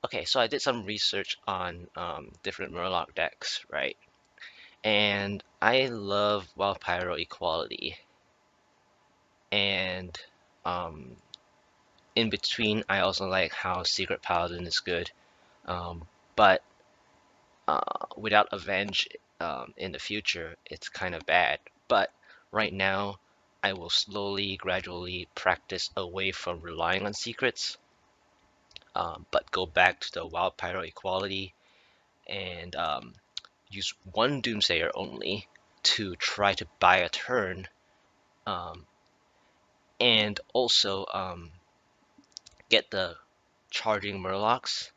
Okay, so I did some research on different Murloc decks, right? And I love Wild Pyro Equality. And um, in between, I also like how Secret Paladin is good. But without Avenge in the future, it's kind of bad. But right now, I will slowly, gradually practice away from relying on secrets, but go back to the Wild Pyro Equality and use one Doomsayer only to try to buy a turn, um, and also get the charging Murlocs,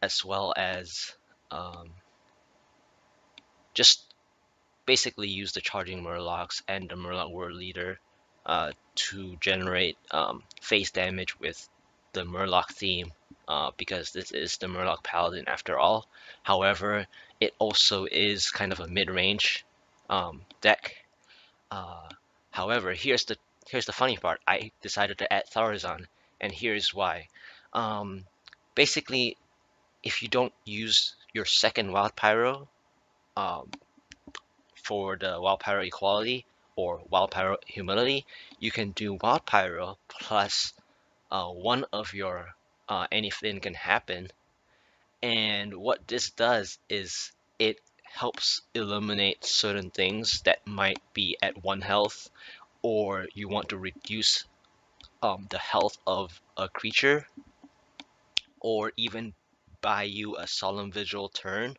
as well as um, just basically use the charging Murlocs and the Murloc World Leader to generate face damage with the Murloc theme, because this is the Murloc Paladin after all. However, it also is kind of a mid-range deck. Uh, However, here's the funny part. I decided to add Thaurissan, and here's why. Um, Basically, if you don't use your second Wild Pyro um, for the Wild Pyro Equality or Wild Pyro Humility, you can do Wild Pyro plus one of your Anyfin Can Happen. And what this does is it helps eliminate certain things that might be at 1 health, or you want to reduce the health of a creature, or even buy you a solemn visual turn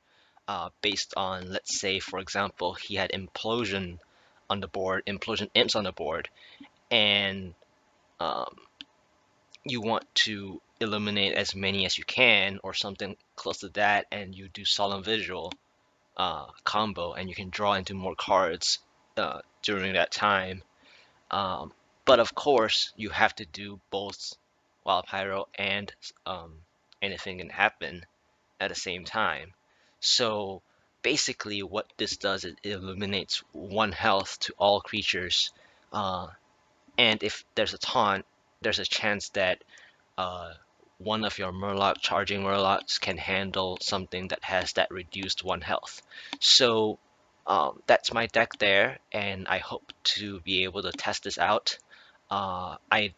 based on, let's say, for example, he had implosion on the board, implosion imps on the board, and um, you want to eliminate as many as you can, or something close to that, and you do solemn visual combo, and you can draw into more cards during that time. Um, but of course, you have to do both Wild Pyro and Anything Can Happen at the same time. So basically, what this does is it eliminates 1 health to all creatures, uh, and if there's a taunt, there's a chance that uh, one of your Murloc charging Murlocs can handle something that has that reduced 1 health. So that's my deck there, and I hope to be able to test this out. I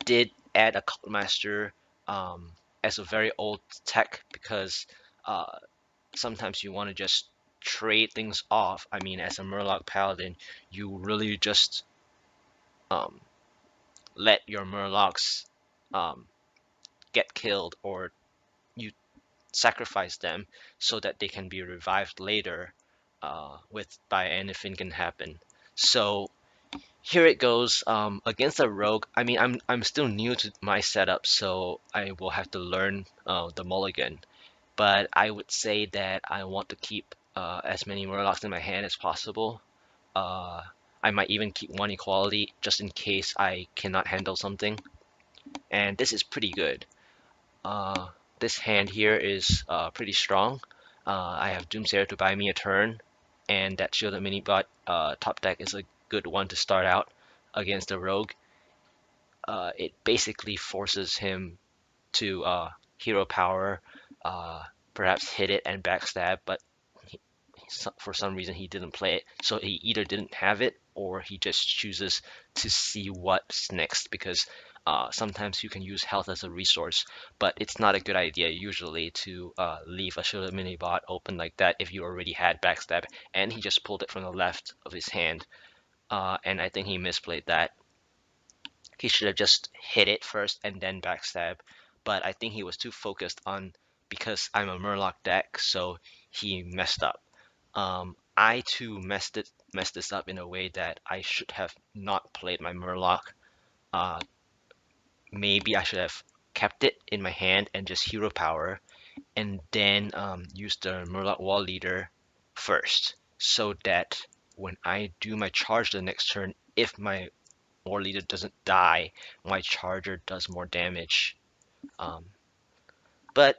did add a Cultmaster as a very old tech because uh, sometimes you want to just trade things off. I mean, as a Murloc Paladin, you really just um, let your Murlocs um, get killed, or you sacrifice them so that they can be revived later with by anything can happen. So here it goes against a rogue. I mean, I'm still new to my setup, so I will have to learn the mulligan. But I would say that I want to keep as many Murlocs in my hand as possible. Uh, I might even keep one equality just in case I cannot handle something. And this is pretty good. Uh, this hand here is pretty strong. I have Doomsayer to buy me a turn, and that Shielded Minibot top deck is a good one to start out against the rogue. It basically forces him to hero power, uh, perhaps hit it and backstab, but he, for some reason he didn't play it. So he either didn't have it or he just chooses to see what's next, because sometimes you can use health as a resource, but it's not a good idea usually to leave a shielded mini bot open like that if you already had backstab, and he just pulled it from the left of his hand. And I think he misplayed that. He should have just hit it first and then backstab, but I think he was too focused on, because I'm a Murloc deck, so he messed up. I too messed this up in a way that I should have not played my Murloc. Uh, Maybe I should have kept it in my hand and just hero power, and then use the Murloc Wall Leader first, so that when I do my charge the next turn, if my War Leader doesn't die, my Charger does more damage. Um, but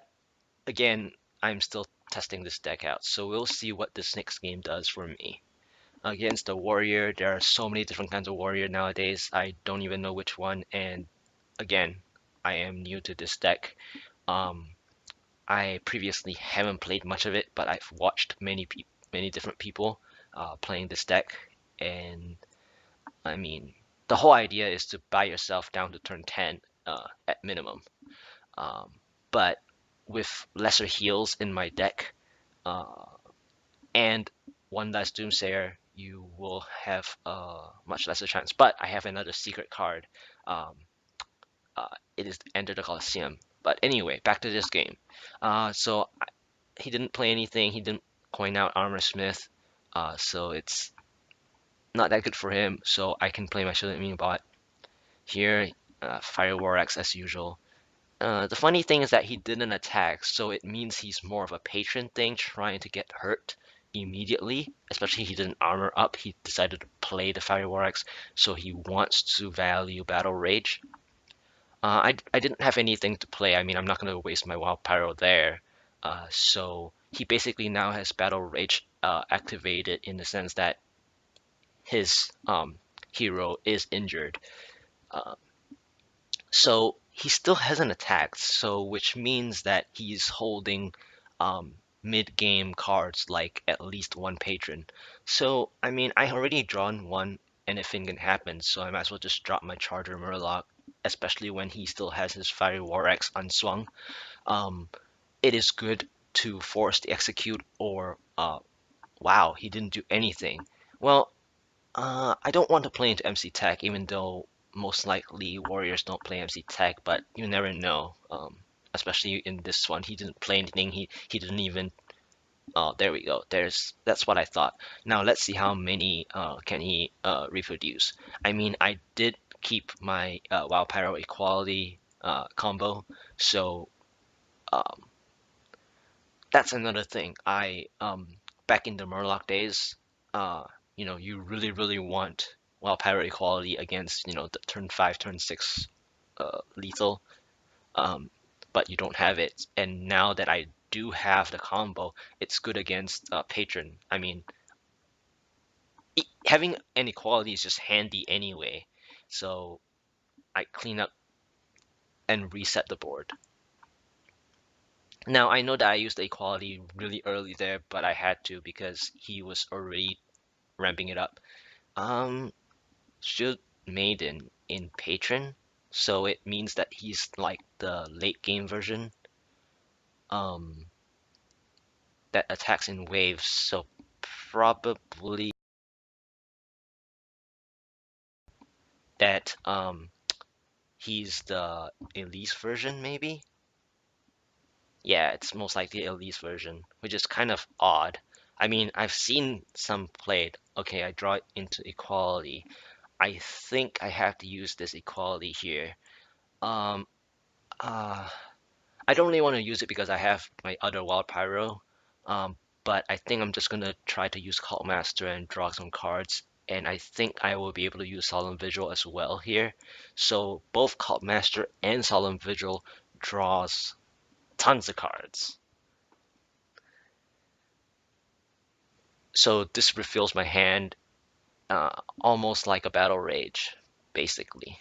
again, I'm still testing this deck out, so we'll see what this next game does for me. Against the Warrior, there are so many different kinds of Warrior nowadays, I don't even know which one, and again, I am new to this deck. Um, I previously haven't played much of it, but I've watched many different people playing this deck, and I mean, the whole idea is to buy yourself down to turn 10 at minimum. Um, but with lesser heals in my deck uh, and one less Doomsayer, you will have a much lesser chance. But I have another secret card. Um, it is Enter the Colosseum. But anyway, back to this game. So he didn't play anything. He didn't coin out Armor Smith. So it's not that good for him. So I can play my Shielded bot here. Fire War Axe as usual. The funny thing is that he didn't attack, so it means he's more of a patron thing, trying to get hurt immediately. Especially he didn't armor up. He decided to play the Fire War Axe, so he wants to value Battle Rage. I didn't have anything to play. I mean, I'm not going to waste my Wild Pyro there. So he basically now has Battle Rage activated in the sense that his hero is injured. Uh, so he still hasn't attacked, so which means that he's holding mid-game cards like at least one patron. So I mean, I already drawn one Anyfin Can Happen, so I might as well just drop my Charger Murloc, especially when he still has his Fiery War Axe unswung. Um, it is good to force the execute or wow, he didn't do anything. Well, I don't want to play into MC Tech, even though most likely Warriors don't play MC Tech, but you never know. Especially in this one, he didn't play anything. He didn't even. Oh, there we go. That's what I thought. Now let's see how many can he reproduce. I mean, I did keep my Wild Pyro Equality combo, so um, that's another thing. I back in the Murloc days, uh, you really want Wild Pyro Equality against the turn 5, turn 6 lethal, um, but you don't have it. And now that I do have the combo, it's good against Patron. I mean, having an equality is just handy anyway. So I clean up and reset the board. Now I know that I used the equality really early there, but I had to because he was already ramping it up. Um, Shield Maiden in Patron, so it means that he's like the late game version um, that attacks in waves. So probably that he's the Elise version, maybe. Yeah, it's most likely Elise version, which is kind of odd. I mean, I've seen some played. Okay, I draw it into equality. I think I have to use this equality here. Um, uh, I don't really want to use it because I have my other Wild Pyro, but I think I'm just gonna try to use Cult Master and draw some cards, and I think I will be able to use Solemn Vigil as well here. So both Cult Master and Solemn Vigil draws tons of cards. So this refills my hand almost like a Battle Rage, basically.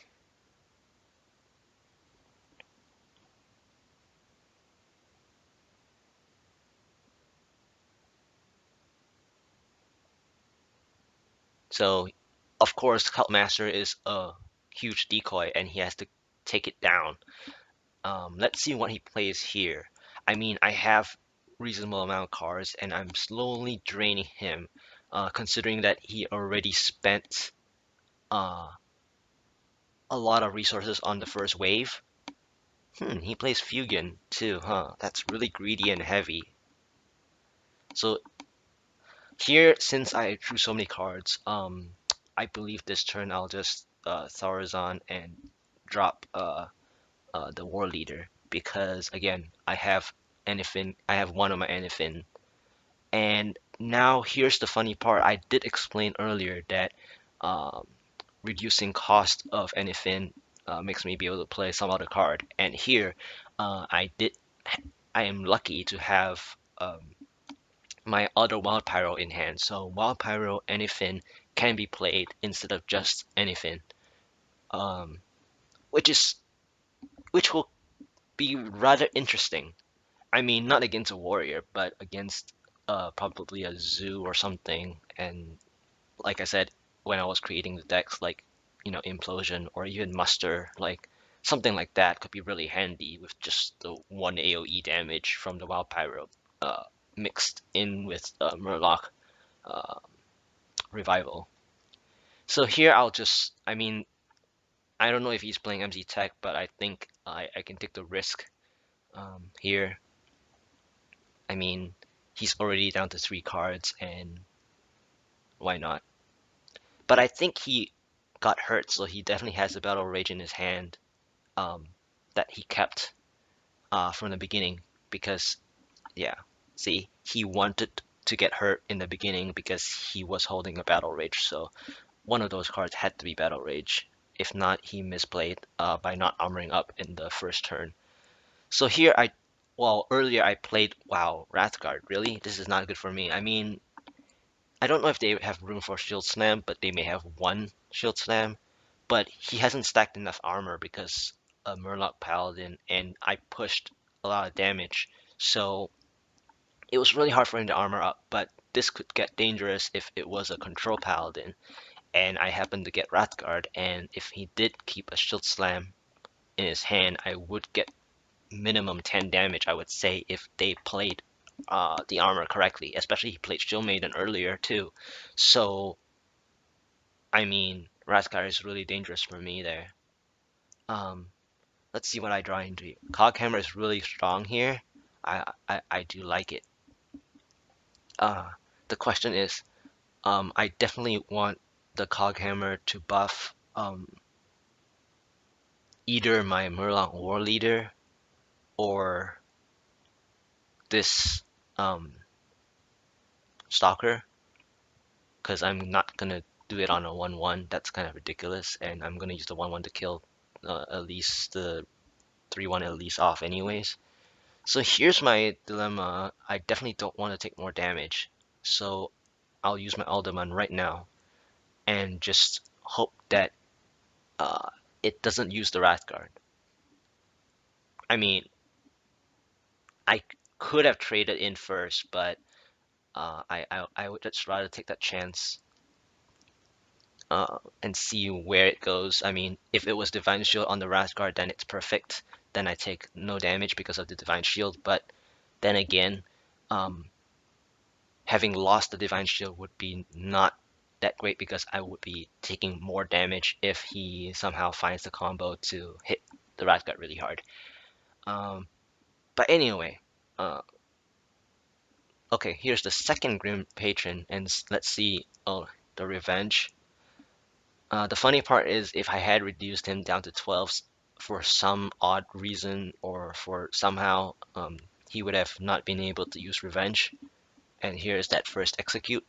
So, of course, Cult Master is a huge decoy, and he has to take it down. Let's see what he plays here. I mean, I have reasonable amount of cards, and I'm slowly draining him, considering that he already spent uh, a lot of resources on the first wave. He plays Fugian too, huh? That's really greedy and heavy. So here, since I drew so many cards, I believe this turn I'll just Thaurissan and drop the War Leader because again I have one of my Anyfin, and now here's the funny part. I did explain earlier that um, reducing cost of Anyfin makes me be able to play some other card, and here I am lucky to have my other Wild Pyro in hand. So Wild Pyro Anyfin can be played instead of just Anyfin, um, which will be rather interesting. I mean, not against a warrior, but against probably a zoo or something. And like I said, when I was creating the decks, like, implosion or even muster, like something like that could be really handy with just the one AoE damage from the Wild Pyro uh, mixed in with Murloc uh, revival. So here I mean, I don't know if he's playing MZ Tech, but I think I can take the risk here. I mean, he's already down to 3 cards, and why not? But I think he got hurt, so he definitely has a Battle Rage in his hand um, that he kept from the beginning. Because, yeah, see, he wanted to get hurt in the beginning because he was holding a Battle Rage. So one of those cards had to be Battle Rage. If not, he misplayed by not armoring up in the first turn. So here well, earlier I played, wow, Wrathguard, really? This is not good for me. I mean, I don't know if they have room for Shield Slam, but they may have one Shield Slam. But he hasn't stacked enough armor because a Murloc Paladin, and I pushed a lot of damage. So it was really hard for him to armor up, but this could get dangerous if it was a Control Paladin, and I happened to get Wrathguard, and if he did keep a Shield Slam in his hand, I would get minimum 10 damage, I would say, if they played the armor correctly. Especially he played Shield Maiden earlier too. So, I mean, Raskar is really dangerous for me there. Um, let's see what I draw into. Coghammer is really strong here. I do like it. Uh, the question is, I definitely want the Coghammer to buff either my Murloc War Leader or this Stalker, because I'm not gonna do it on a 1/1. That's kind of ridiculous, and I'm gonna use the 1/1 to kill Elise, the 3/1 Elise off anyways. So here's my dilemma. I definitely don't want to take more damage, so I'll use my Alderman right now and just hope that uh, it doesn't use the Wrathguard. I mean, I could have traded in first, but I would just rather take that chance and see where it goes. I mean, if it was Divine Shield on the Wrathguard, then it's perfect. Then I take no damage because of the Divine Shield. But then again, um, having lost the Divine Shield would be not that great because I would be taking more damage if he somehow finds the combo to hit the Wrathguard really hard. Um, but anyway, uh, okay, here's the second Grim Patron, and let's see. Oh, the Revenge. The funny part is, if I had reduced him down to 12s for some odd reason or for somehow, he would have not been able to use Revenge. And here's that first execute,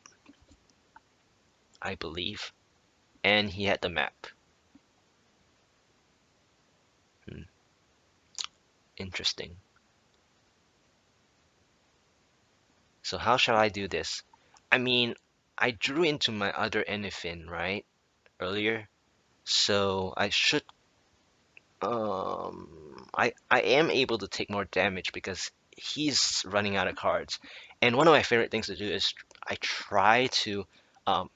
I believe. And he had the map. Hmm, interesting. So how shall I do this? I mean, I drew into my other Anyfin, right? Earlier. So I should I am able to take more damage because he's running out of cards. And one of my favorite things to do is I try to um,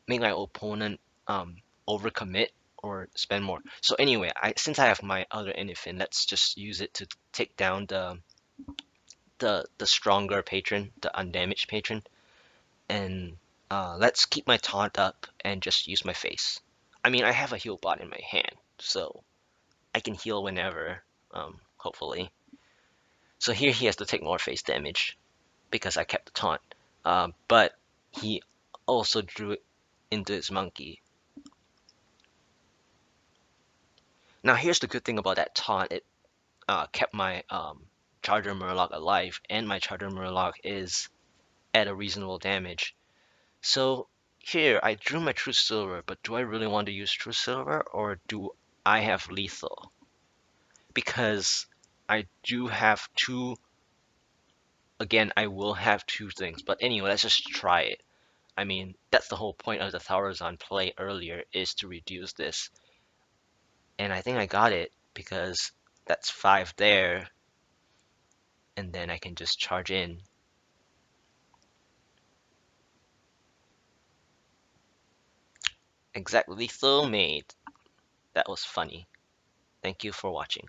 make my opponent overcommit or spend more. So anyway, since I have my other Anyfin, let's just use it to take down the stronger patron, the undamaged patron, and let's keep my taunt up and just use my face. I mean, I have a heal bot in my hand, so I can heal whenever, hopefully. So here he has to take more face damage because I kept the taunt. But he also drew it into his monkey. Now here's the good thing about that taunt. It kept my Charger Murloc alive, and my Charger Murloc is at a reasonable damage. So here I drew my True Silver, but do I really want to use True Silver or do I have Lethal? Because I do have two. Again, I will have two things, but anyway, let's just try it. I mean, that's the whole point of the Thaurissan play earlier, is to reduce this. And I think I got it, because that's 5 there. and then I can just charge in. Exactly so, mate. That was funny. Thank you for watching.